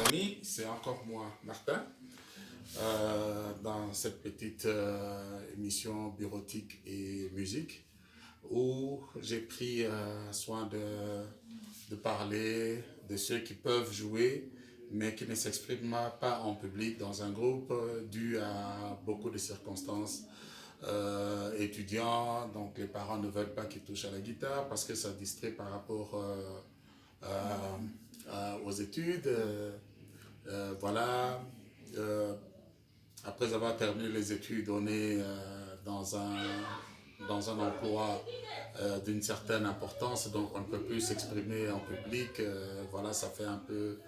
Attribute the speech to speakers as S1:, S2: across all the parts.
S1: amis, c'est encore moi, Martin, dans cette petite émission bureautique et musique où j'ai pris soin de parler de ceux qui peuvent jouer mais qui ne s'expriment pas en public dans un groupe dû à beaucoup de circonstances étudiants, donc les parents ne veulent pas qu'ils touchent à la guitare parce que ça distrait par rapport aux études. Voilà. Euh, Après avoir terminé les études, on est dans un emploi d'une certaine importance, donc on ne peut plus s'exprimer en public. Voilà, ça fait un peu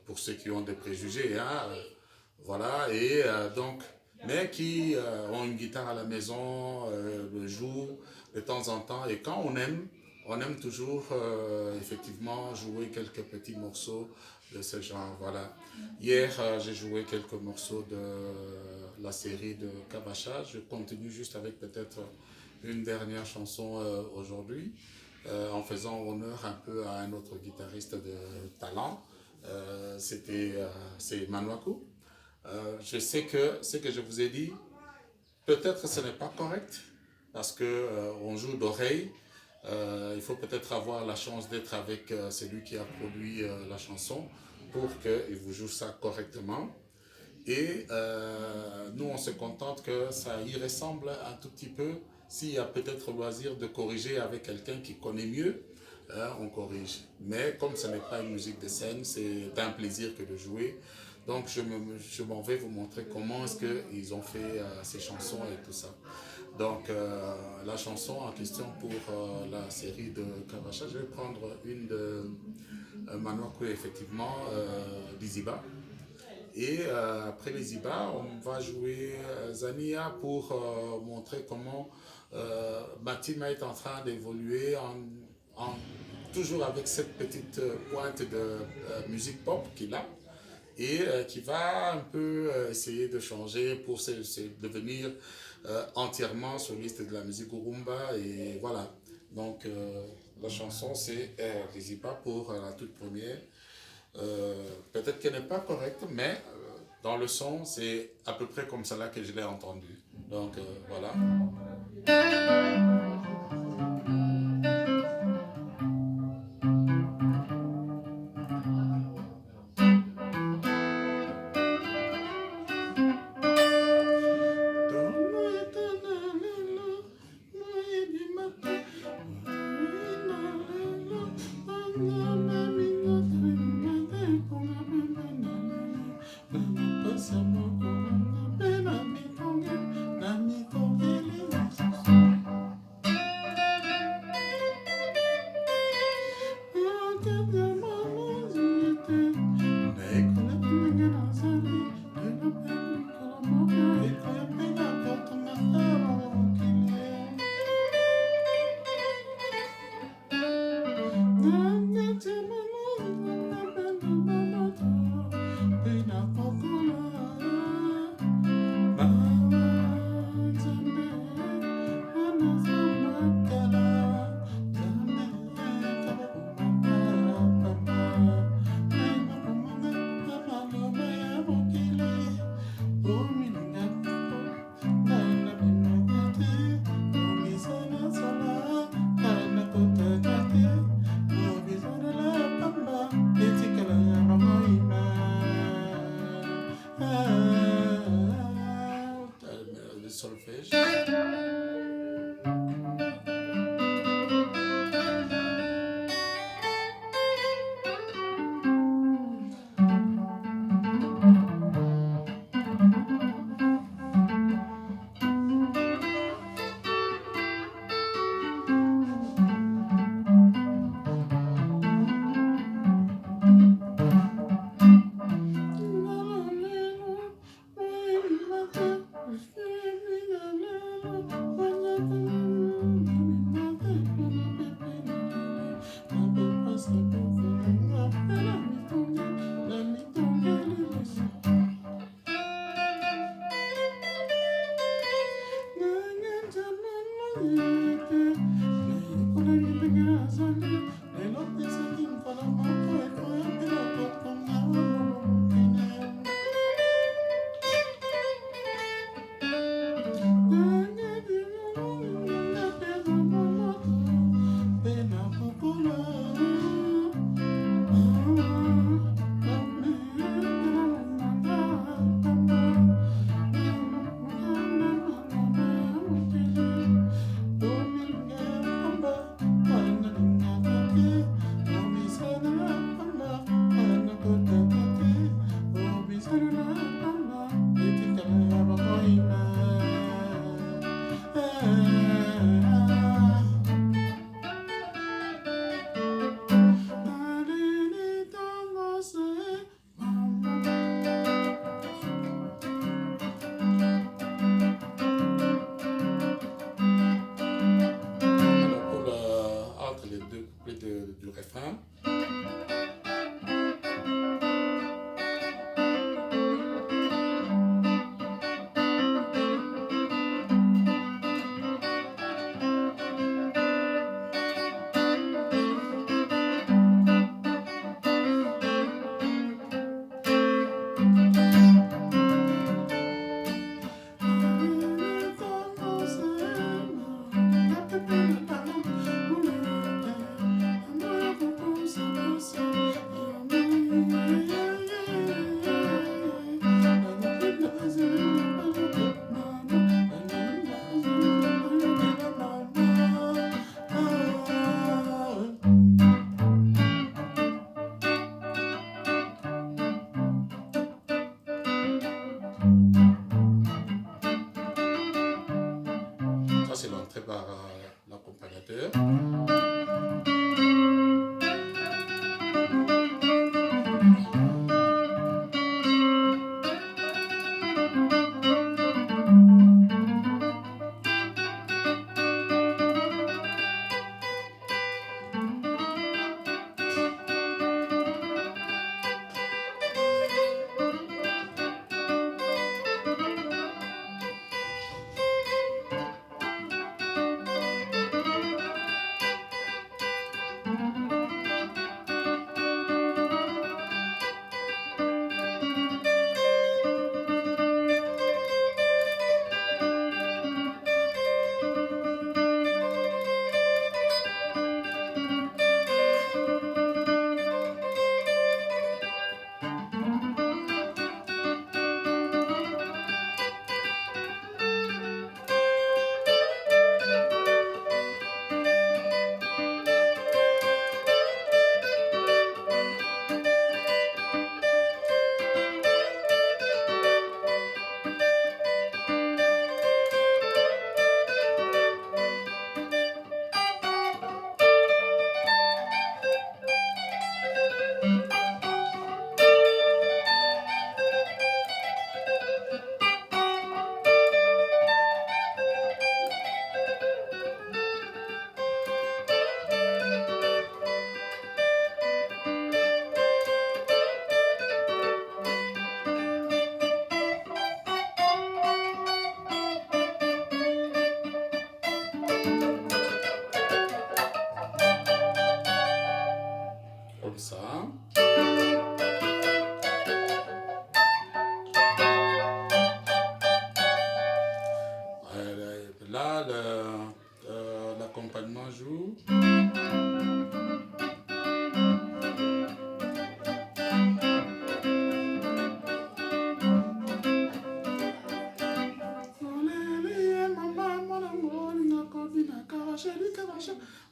S1: pour ceux qui ont des préjugés. Hein, voilà, et donc, mais qui ont une guitare à la maison, le jouent de temps en temps, et quand on aime toujours effectivement jouer quelques petits morceaux de ce genre. Voilà. Hier, j'ai joué quelques morceaux de la série de Kabacha. Je continue juste avec peut-être une dernière chanson aujourd'hui, en faisant honneur un peu à un autre guitariste de talent. C'est Manwaku. Je sais que ce que je vous ai dit, peut-être ce n'est pas correct parce que on joue d'oreille. Il faut peut-être avoir la chance d'être avec celui qui a produit la chanson pour qu'il vous joue ça correctement. Et nous, on se contente que ça y ressemble un tout petit peu. S'il y a peut-être loisir de corriger avec quelqu'un qui connaît mieux, on corrige. Mais comme ce n'est pas une musique de scène, c'est un plaisir que de jouer. Donc je m'en vais vous montrer comment est-ce qu'ils ont fait ces chansons et tout ça. Donc la chanson en question pour la série de Kavacha, je vais prendre une de Manoku, effectivement, d'Iziba. Et après les Iba, on va jouer Zania pour montrer comment Matima est en train d'évoluer en- toujours avec cette petite pointe de musique pop qu'il a et qui va un peu essayer de changer pour devenir entièrement soliste de la musique Urumba. Et voilà. Donc la chanson c'est Les Iba pour la toute première. Peut-être qu'elle n'est pas correcte, mais dans le son, c'est à peu près comme ça là que je l'ai entendu. Donc voilà.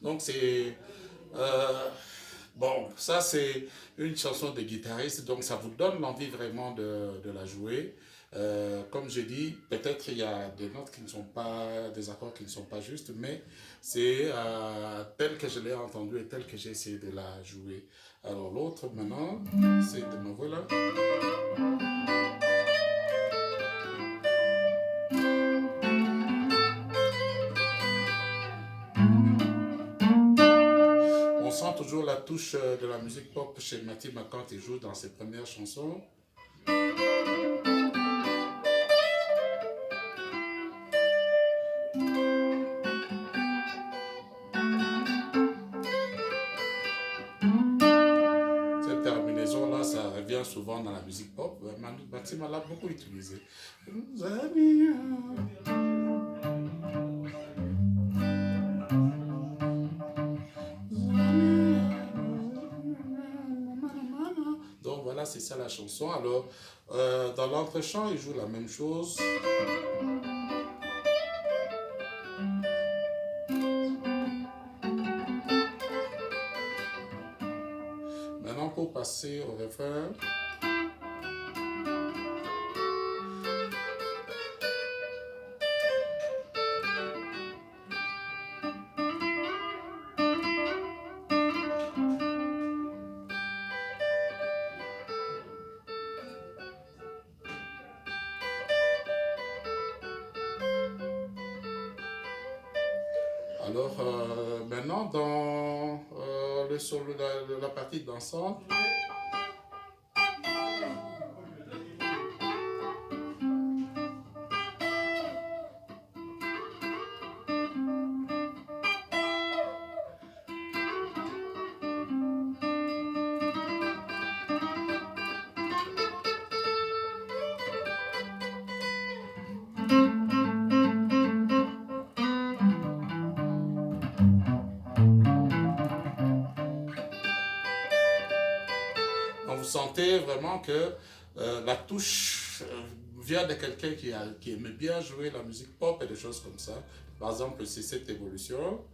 S1: Donc c'est... bon, ça c'est une chanson de guitariste, donc ça vous donne l'envie vraiment de la jouer. Comme j'ai dit, peut-être il y a des notes qui ne sont pas, des accords qui ne sont pas justes, mais c'est tel que je l'ai entendu et tel que j'ai essayé de la jouer. Alors l'autre maintenant, c'est de me voilà. On sent toujours la touche de la musique pop chez Matthew quand il joue dans ses premières chansons. Cette terminaison-là, ça revient souvent dans la musique pop. Mathieu l'a beaucoup utilisé. Donc voilà, c'est ça la chanson. Alors, dans l'entre-chant, il joue la même chose. Maintenant, pour passer au refrain. Alors, maintenant, dans le solo, la partie dansante, donc vous sentez vraiment que la touche vient de quelqu'un qui aimait bien jouer la musique pop et des choses comme ça. Par exemple, c'est cette évolution.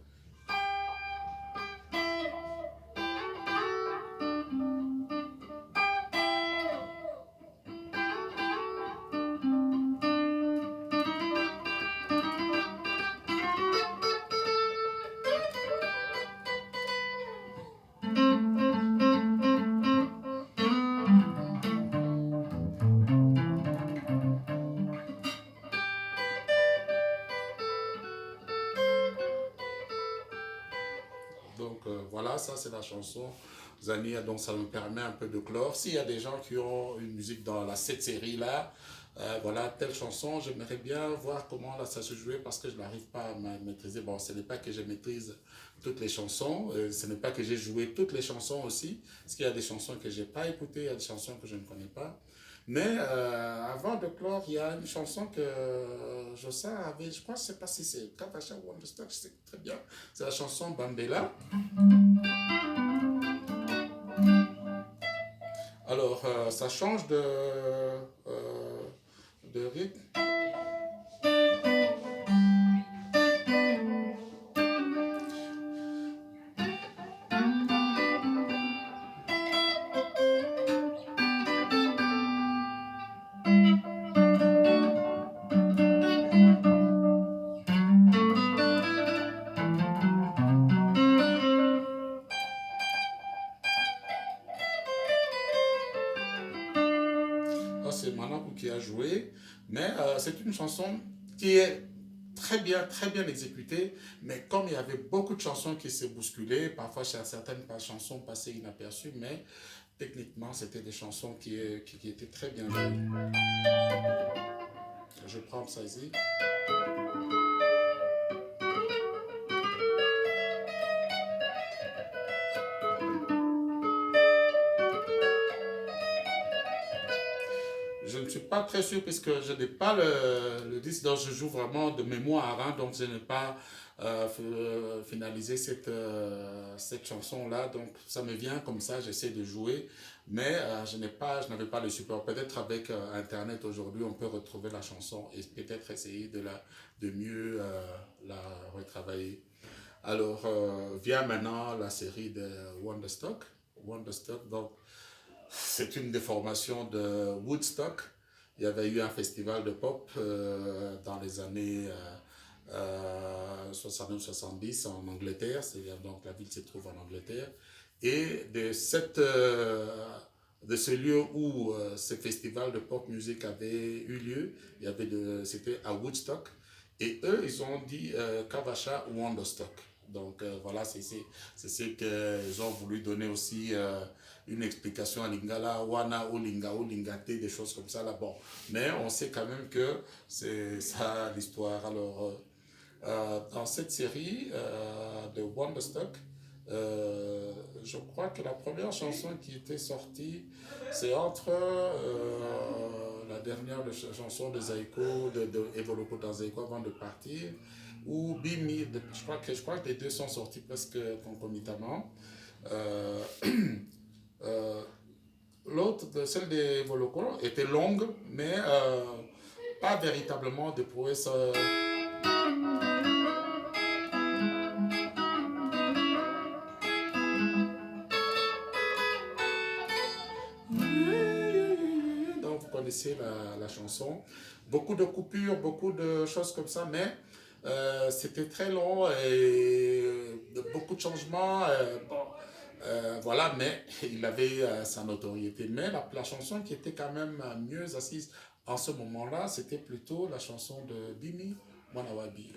S1: Donc voilà, ça c'est la chanson Zania, donc ça me permet un peu de clore. S'il y a des gens qui ont une musique dans cette série-là, voilà, telle chanson, j'aimerais bien voir comment là, ça se jouait parce que je n'arrive pas à maîtriser. Bon, ce n'est pas que je maîtrise toutes les chansons, ce n'est pas que j'ai joué toutes les chansons aussi, parce qu'il y a des chansons que je n'ai pas écoutées, il y a des chansons que je ne connais pas. Mais avant de clore, il y a une chanson que Jossa avait, je crois, je ne sais pas si c'est Katasha ou Understand, je sais très bien, c'est la chanson Bambela. Alors, ça change de rythme. Là, c'est Manakou qui a joué, mais c'est une chanson qui est très bien exécutée, mais comme il y avait beaucoup de chansons qui s'est bousculées, parfois certaines chansons passaient inaperçues, mais techniquement, c'était des chansons qui étaient très bien jouées. Je prends ça ici. Je ne suis pas très sûr puisque je n'ai pas le disque, donc je joue vraiment de mémoire, hein, donc je n'ai pas finalisé cette chanson-là, donc ça me vient comme ça, j'essaie de jouer, mais je n'avais pas le support. Peut-être avec Internet aujourd'hui, on peut retrouver la chanson et peut-être essayer de mieux la retravailler. Alors, vient maintenant la série de Wonderstock. Wonderstock, donc, c'est une déformation de Woodstock. Il y avait eu un festival de pop dans les années 69-70 en Angleterre. Donc, la ville se trouve en Angleterre. Et de ce lieu où ce festival de pop music avait eu lieu, c'était à Woodstock. Et eux, ils ont dit Kavasha Wonderstock. Donc voilà, c'est ce qu'ils ont voulu donner aussi une explication à Lingala, Wana ou Linga ou Lingate, des choses comme ça là. Bon, mais on sait quand même que c'est ça l'histoire. Alors, dans cette série de Wonderstock, je crois que la première chanson qui était sortie, c'est entre la dernière chanson de Zaiko, de Evoloko dans Zaiko avant de partir, ou Bimi. Je crois que les deux sont sortis presque concomitamment. Euh, euh, L'autre, celle d'Evoloko, était longue, mais pas véritablement de prouesse. Donc, vous connaissez la chanson. Beaucoup de coupures, beaucoup de choses comme ça, mais c'était très long et beaucoup de changements. Bon, voilà, mais il avait sa notoriété. Mais la chanson qui était quand même mieux assise en ce moment-là, c'était plutôt la chanson de Bimi Mwanawabi.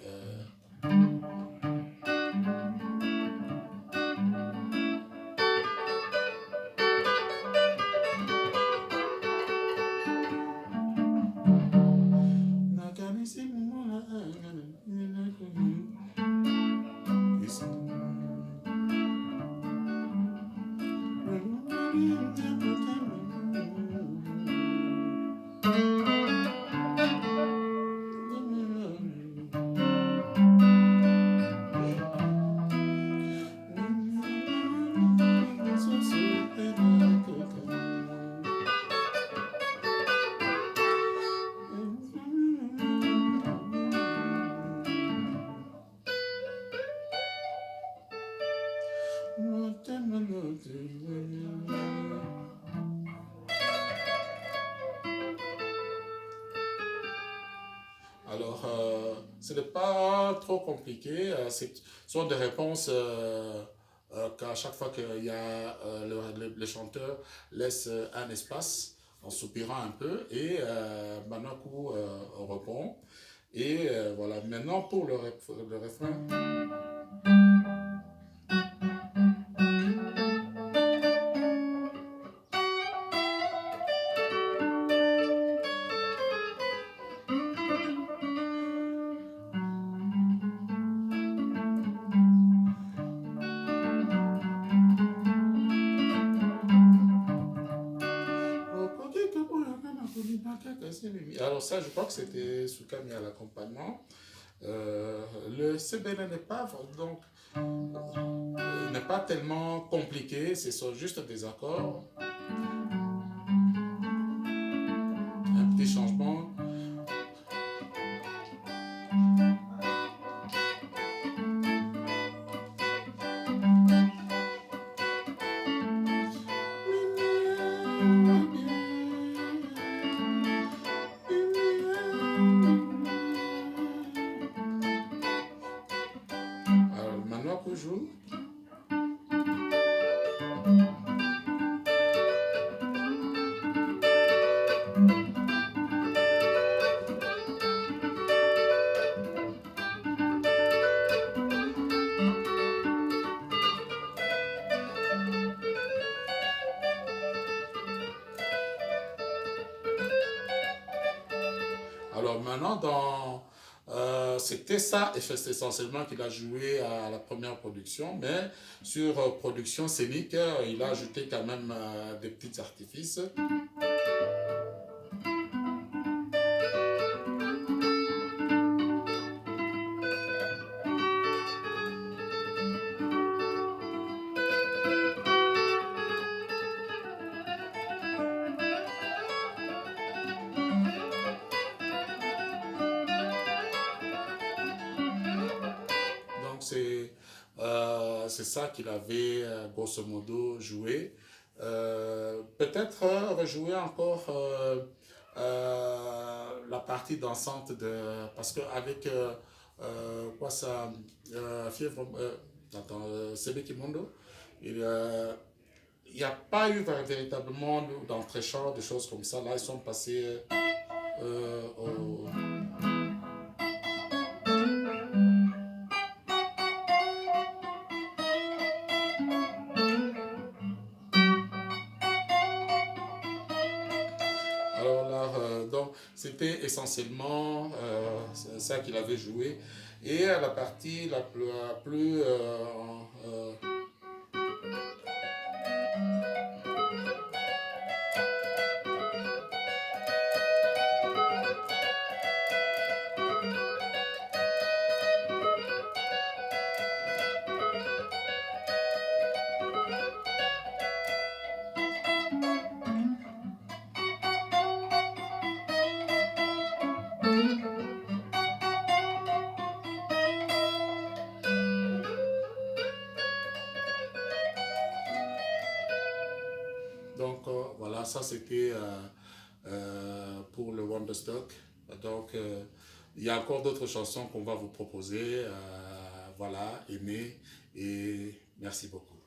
S1: Alors, ce n'est pas trop compliqué. Ce sont des réponses qu'à chaque fois qu'il y a le chanteur laisse un espace en soupirant un peu et Manaku répond. Et voilà, maintenant pour le refrain. Alors ça, je crois que c'était Soukami à l'accompagnement. Le CBN donc n'est pas tellement compliqué, ce sont juste des accords, un petit changement. Alors, Manoa joue. Alors maintenant, c'était ça, et c'est essentiellement qu'il a joué à la première production, mais sur production scénique, il a ajouté quand même des petits artifices. Donc c'est ça qu'il avait grosso modo joué. Peut-être rejouer encore la partie dansante de... Parce qu'avec quoi ça... Fièvre... attends, Sebe Kimondo, il n'y a pas eu véritablement d'entrée-champ, des choses comme ça. Là, ils sont passés au... Alors là, donc, c'était essentiellement ça qu'il avait joué. Et la partie la plus donc voilà, ça c'était pour le Wonderstock. Donc il y a encore d'autres chansons qu'on va vous proposer. Voilà, aimez et merci beaucoup.